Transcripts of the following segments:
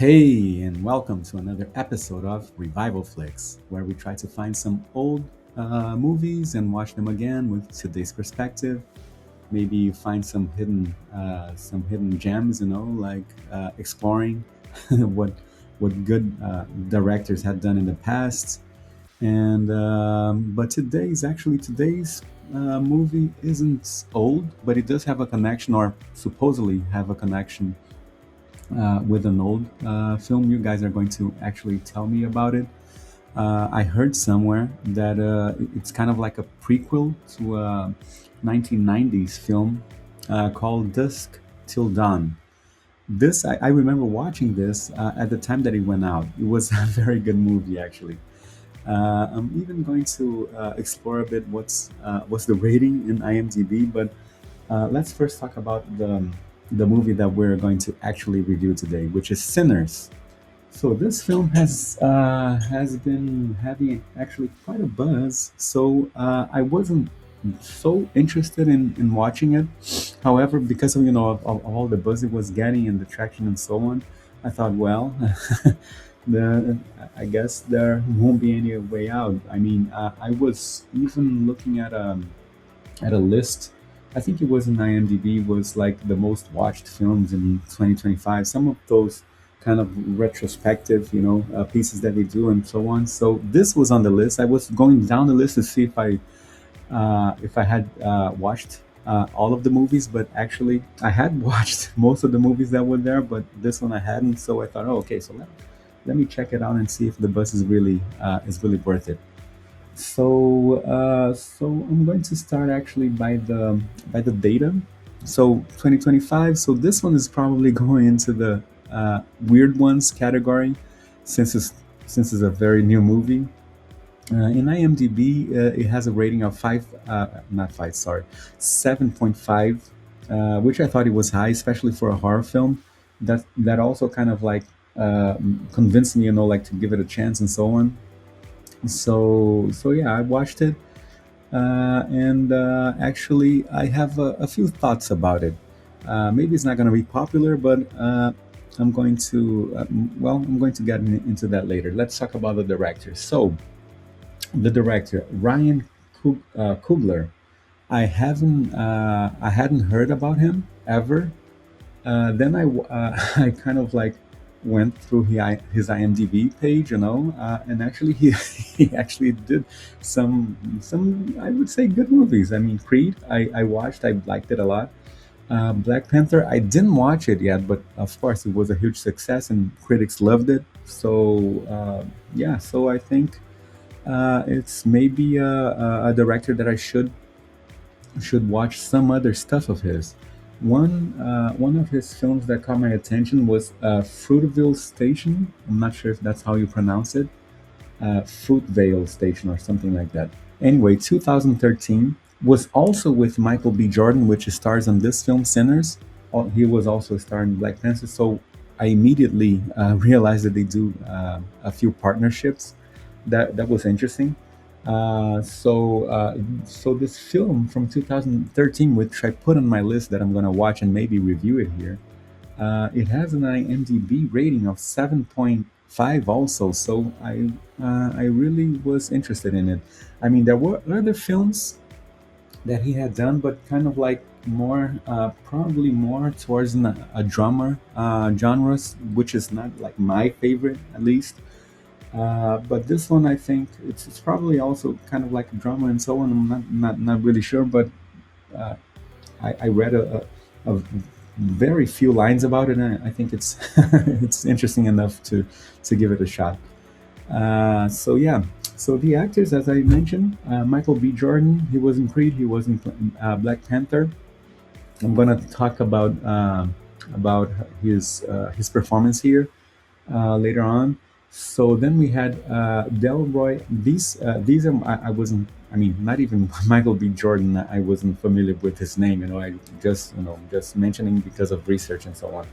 Hey, and welcome to another episode of RevivalFlix, where we try to find some old movies and watch them again with today's perspective. Maybe you find some hidden gems, like exploring what what good directors had done in the past. And but today's movie isn't old, but it does have a connection, or supposedly have a connection with an old film. You guys are going to actually tell me about it. I heard somewhere that it's kind of like a prequel to a 1990s film called Dusk Till Dawn. I remember watching this at the time that it went out. It was a very good movie, actually. I'm even going to explore a bit what's the rating in IMDb, but let's first talk about the movie that we're going to actually review today, which is Sinners. So this film has been having actually quite a buzz. So I wasn't so interested in watching it. However, because of of all the buzz it was getting and the traction and so on, I thought, well, the I guess there won't be any way out. I mean, I was even looking at a list. I think it was in IMDb, was like the most watched films in 2025. Some of those kind of retrospective, pieces that they do and so on. So this was on the list. I was going down the list to see if I had watched all of the movies, but actually I had watched most of the movies that were there, but this one I hadn't. So I thought, oh, okay, so let me check it out and see if the bus is really worth it. So I'm going to start actually by the data. So 2025. So this one is probably going into the weird ones category, since it's since it's a very new movie. In IMDb, it has a rating of not five, sorry, 7.5, which I thought it was high, especially for a horror film. That also kind of like convinced me, like to give it a chance and so on. So yeah, I watched it, and actually, I have a few thoughts about it. Maybe it's not going to be popular, but I'm going to get into that later. Let's talk about the director. So the director, Ryan Coogler. I hadn't heard about him ever. Then I kind of like went through his IMDb page, and actually he he actually did some, I would say, good movies. I mean, Creed, I watched, I liked it a lot. Black Panther, I didn't watch it yet, but of course it was a huge success and critics loved it. So yeah, so I think it's maybe a director that I should watch some other stuff of his. One of his films that caught my attention was Fruitvale Station. I'm not sure if that's how you pronounce it. Fruitvale Station or something like that. Anyway, 2013 was also with Michael B. Jordan, which stars on this film, Sinners. He was also starring in Black Panther. So I immediately realized that they do a few partnerships. That was interesting. So this film from 2013, which I put on my list that I'm gonna watch and maybe review it here, it has an IMDb rating of 7.5 also. So I really was interested in it. I mean, there were other films that he had done, but kind of like more, probably more towards a drama genres, which is not like my favorite, at least. But this one, I think it's probably also kind of like a drama and so on. I'm not really sure, but uh, I read a very few lines about it, and I think it's it's interesting enough to give it a shot. So yeah, so the actors, as I mentioned, Michael B. Jordan, he was in Creed, he was in Black Panther. I'm gonna talk about his performance here later on. So then we had Delroy. These are I wasn't. I mean, not even Michael B. Jordan. I wasn't familiar with his name. I just just mentioning because of research and so on.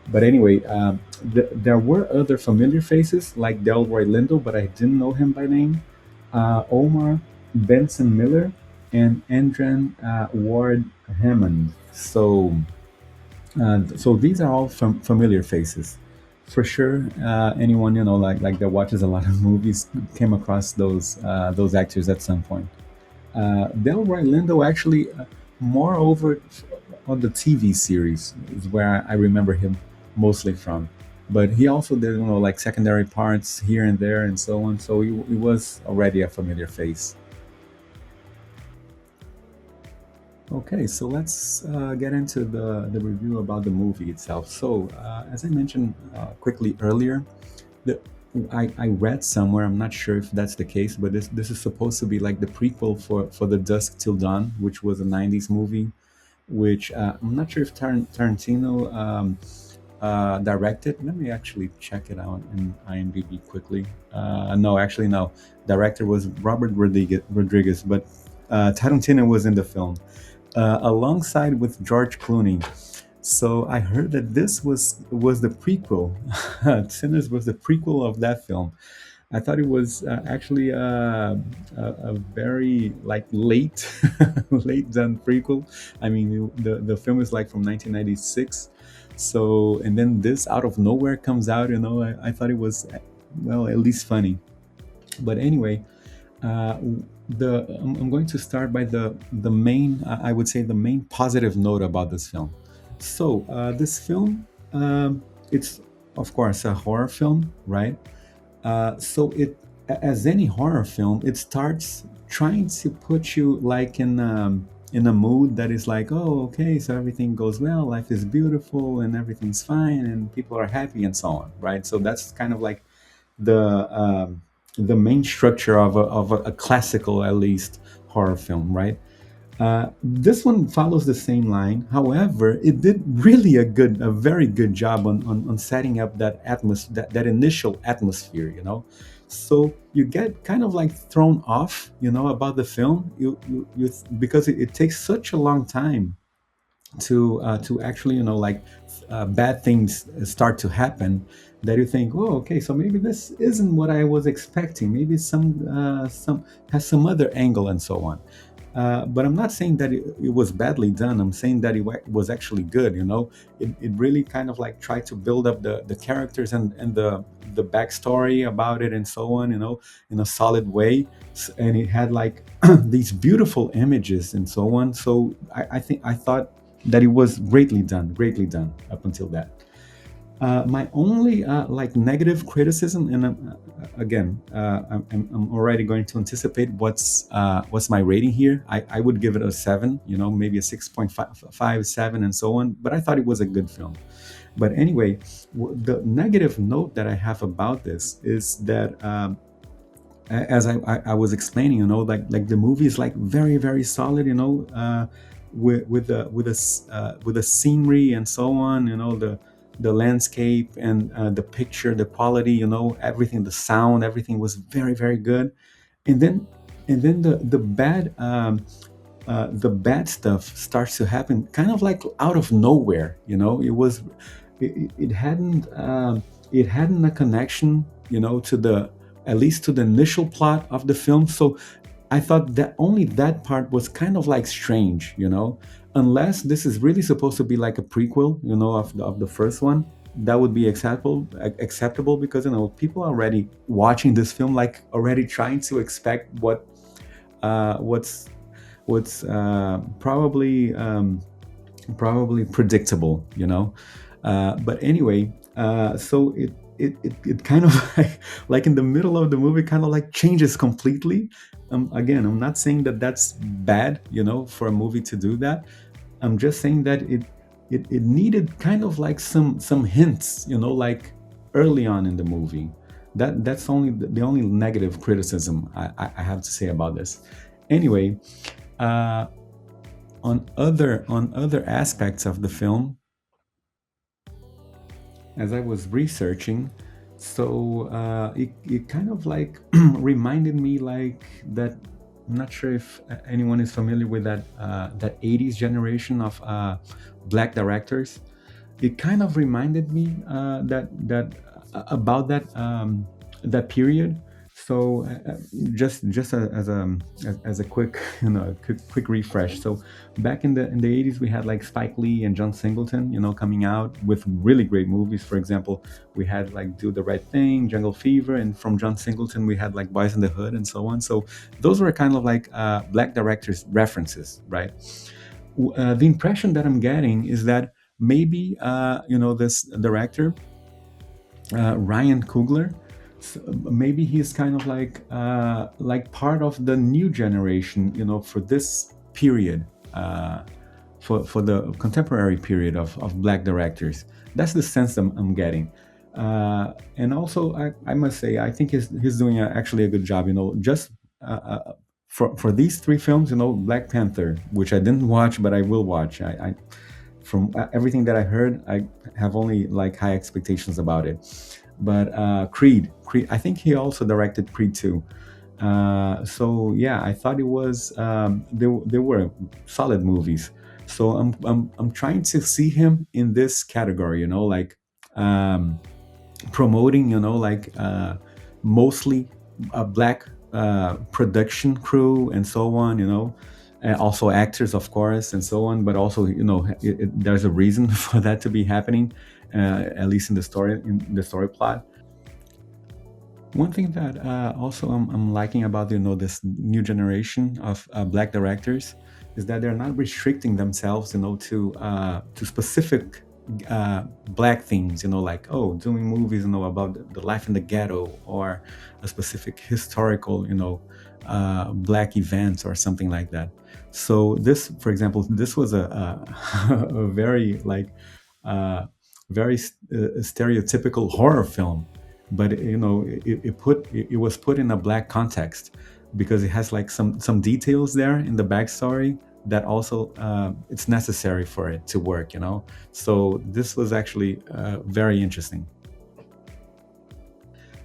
But anyway, there were other familiar faces like Delroy Lindo, but I didn't know him by name. Omar Benson Miller and Andran Ward Hammond. So these are all familiar faces. For sure, anyone like that watches a lot of movies came across those actors at some point. Delroy Lindo actually, moreover, on the TV series is where I remember him mostly from. But he also did, like secondary parts here and there and so on. So he was already a familiar face. Okay, so let's get into the review about the movie itself. So, as I mentioned quickly earlier, the, I read somewhere, I'm not sure if that's the case, but this is supposed to be like the prequel for The Dusk Till Dawn, which was a 90s movie, which I'm not sure if Tarantino directed. Let me actually check it out in IMDb quickly. No, actually, no. Director was Robert Rodriguez, but Tarantino was in the film alongside with George Clooney. So I heard that this was the prequel. Sinners was the prequel of that film. I thought it was actually a very like late, late done prequel. I mean, the film is like from 1996. So and then this out of nowhere comes out. I thought it was well at least funny. But anyway, uh, I'm going to start by the main I would say the main positive note about this film. So this film, it's of course a horror film, right? So as any horror film, it starts trying to put you like in a mood that is like, oh, okay, so everything goes well, life is beautiful, and everything's fine, and people are happy, and so on, right? So that's kind of like the main structure of a classical, at least, horror film, right? This one follows the same line. However, it did really a very good job on setting up that initial atmosphere. So you get kind of like thrown off, about the film. Because it takes such a long time to actually like bad things start to happen that you think, oh, okay, so maybe this isn't what I was expecting. Maybe some has some other angle and so on. But I'm not saying that it was badly done. I'm saying that it was actually good. It really kind of like tried to build up the characters and the backstory about it and so on. In a solid way, and it had like these beautiful images and so on. So I thought that it was greatly done up until that. My only like negative criticism, and again, I'm already going to anticipate what's my rating here. I would give it a 7, maybe a 6.5, 7, and so on. But I thought it was a good film. But anyway, the negative note that I have about this is that as I was explaining, like the movie is like very very solid, with the scenery and so on, the landscape and the picture, the quality, everything, the sound, everything was very very good. And then and then the bad stuff starts to happen kind of like out of nowhere. It hadn't a connection, to the at least to the initial plot of the film. So I thought that only that part was kind of like strange, unless this is really supposed to be like a prequel, of the first one. That would be acceptable, because people are already watching this film, like already trying to expect what's probably predictable. But anyway, so it kind of like in the middle of the movie kind of like changes completely. Again, I'm not saying that that's bad, for a movie to do that. I'm just saying that it needed kind of like some hints, like early on in the movie. That's only the only negative criticism I have to say about this. Anyway, uh, on other aspects of the film, as I was researching, so it kind of like reminded me like that. I'm not sure if anyone is familiar with that 80s generation of black directors. It kind of reminded me that about that period. So just as a quick quick refresh. So back in the 80s, we had like Spike Lee and John Singleton, coming out with really great movies. For example, we had like Do the Right Thing, Jungle Fever, and from John Singleton we had like Boys in the Hood and so on. So those were kind of like black directors references, right? The impression that I'm getting is that maybe this director, Ryan Coogler. So maybe he's kind of like part of the new generation, for this period, for the contemporary period of black directors. That's the sense I'm getting. And also, I must say, I think he's doing actually a good job. Just for these three films, Black Panther, which I didn't watch, but I will watch. I from everything that I heard, I have only like high expectations about it. But Creed, I think he also directed Creed 2. So yeah, I thought it was they were solid movies. So I'm trying to see him in this category, like um, promoting, mostly a black production crew and so on, and also actors, of course, and so on. But also, there's a reason for that to be happening, at least in the story plot. One thing that also I'm liking about this new generation of black directors is that they're not restricting themselves, to specific black themes, like doing movies, about the life in the ghetto or a specific historical, black events or something like that. So this, for example, this was a very like uh, very stereotypical horror film, but it was put in a black context because it has like some details there in the backstory that also it's necessary for it to work. So this was actually very interesting.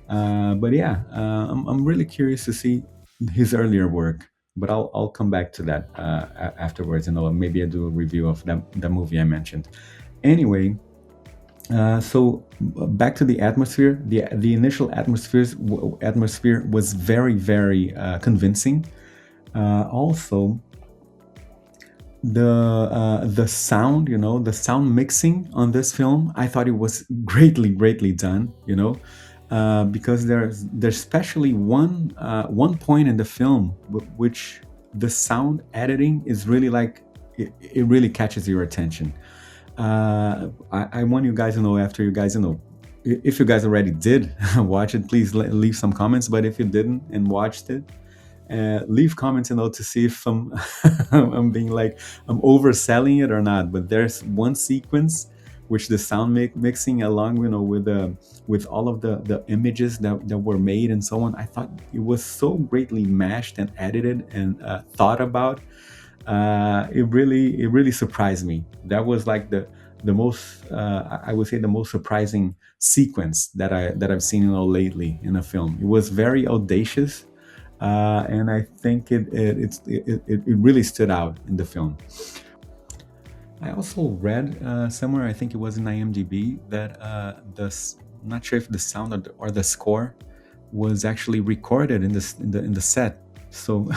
But yeah, I'm really curious to see his earlier work, but I'll come back to that afterwards, and maybe I do a review of that movie I mentioned. Anyway, so back to the atmosphere. The initial atmosphere was very very convincing. Also, the sound, the sound mixing on this film, I thought it was greatly done. Because there's especially one point in the film which the sound editing is really like it really catches your attention. I want you guys to know, after you guys, if you guys already did watch it, please leave some comments. But if you didn't and watched it, leave comments, to see if I'm I'm being like I'm overselling it or not. But there's one sequence which the sound mixing along, with all of the images that were made and so on. I thought it was so greatly mashed and edited and thought about. It really surprised me. That was like the most I would say the most surprising sequence that I've seen lately in a film. It was very audacious, and I think it really stood out in the film. I also read somewhere, I think it was in IMDb, that I'm not sure if the sound or the score was actually recorded in the set. So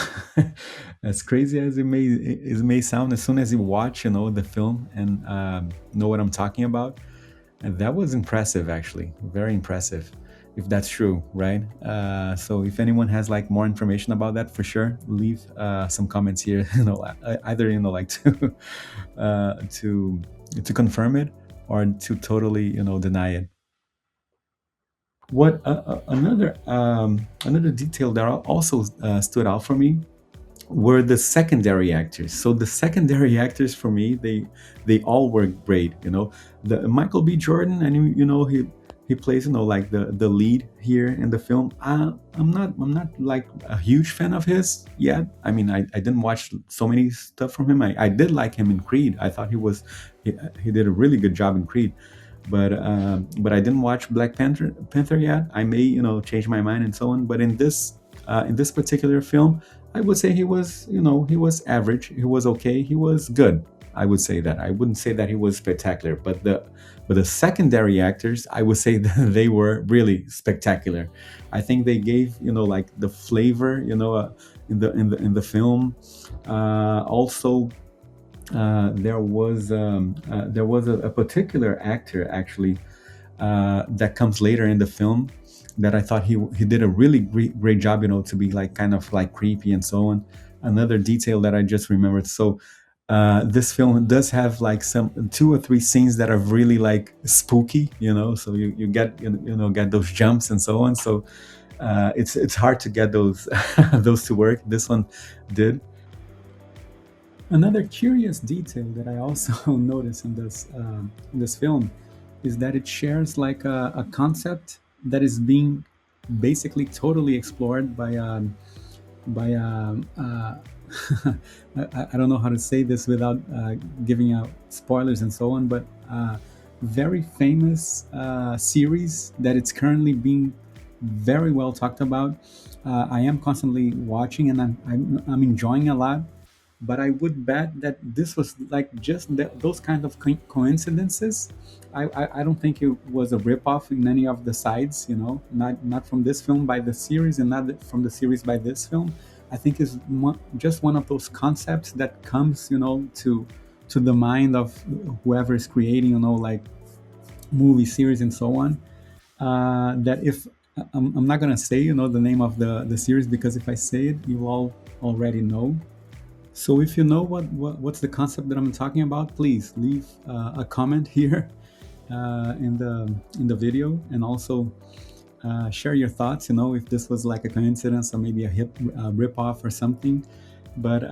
as crazy as it may sound, as soon as you watch the film and know what I'm talking about, and that was impressive, actually, very impressive, if that's true, right? So if anyone has like more information about that, for sure, leave some comments here. Either like to confirm it or to totally deny it. What another detail that also stood out for me were the secondary actors. So the secondary actors, for me, they all were great. The Michael B. Jordan, and he plays like the lead here in the film. I'm not like a huge fan of his yet. I mean, I didn't watch so many stuff from him. I did like him in Creed. I thought he did a really good job in Creed. But I didn't watch Black Panther yet. I may change my mind and so on. But in this particular film, I would say he was average. He was okay. He was good. I would say that. I wouldn't say that he was spectacular. But But the secondary actors, I would say that they were really spectacular. I think they gave, like the flavor, in the film. Also, there was a particular actor actually, that comes later in the film, that I thought he did a really great job, to be like kind of like creepy and so on. Another detail that I just remembered. So this film does have like some 2 or 3 scenes that are really like spooky, so you get get those jumps and so on. So it's hard to get those those to work. This one did. Another curious detail that I also noticed in this film is that it shares like a concept that is being basically totally explored by I don't know how to say this without giving out spoilers and so on, but very famous series that it's currently being very well talked about. I am constantly watching, and I'm enjoying a lot, but I would bet that this was like just those kind of coincidences. I don't think it was a ripoff in any of the sides, not from this film by the series, and not from the series by this film. I think it's just one of those concepts that comes, to the mind of whoever is creating, like movie series and so on. That if I'm not gonna say, the name of the series, because if I say it, you all already know. So if you know what's the concept that I'm talking about, please leave a comment here in the video, and also share your thoughts. If this was like a coincidence or maybe a rip off or something. But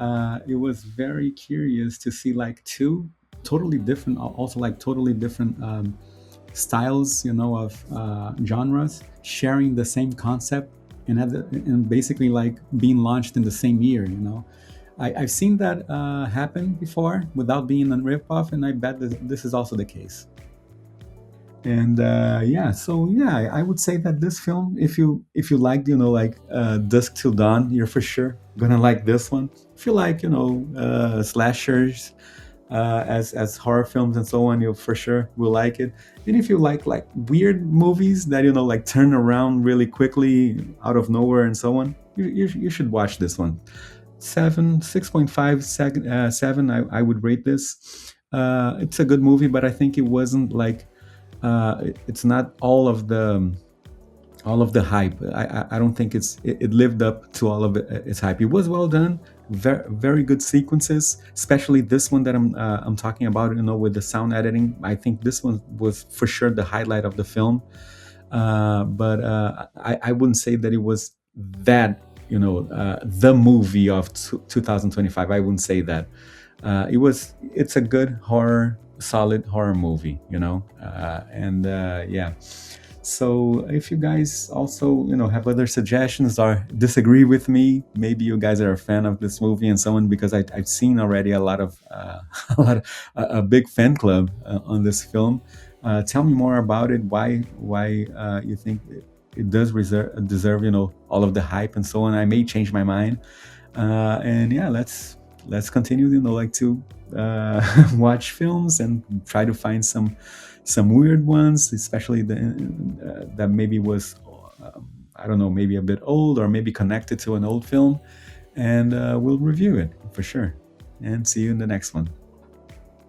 it was very curious to see like two totally different, also like totally different styles, of genres sharing the same concept, and basically like being launched in the same year. I've seen that happen before without being a ripoff, and I bet that this is also the case. And yeah, so yeah, I would say that this film, if you liked, like Dusk Till Dawn, you're for sure gonna like this one. If you like, slashers, as horror films and so on, you for sure will like it. And if you like weird movies that like turn around really quickly out of nowhere and so on, you should watch this one. 6.5 7, I would rate this. It's a good movie, but I think it wasn't like it's not all of the hype. I don't think it lived up to all of its hype. It was well done, very very good sequences, especially this one that I'm talking about. With the sound editing, I think this one was for sure the highlight of the film. But I wouldn't say that it was that the movie of 2025. I wouldn't say that. It's a good horror, solid horror movie, and yeah. So if you guys also have other suggestions or disagree with me, maybe you guys are a fan of this movie and so on, because I've seen already a lot of a big fan club on this film. Tell me more about it. Why you think it does deserve all of the hype and so on. I may change my mind. And yeah, let's continue like to watch films and try to find some weird ones, especially that maybe was I don't know, maybe a bit old or maybe connected to an old film, and we'll review it for sure. And see you in the next one.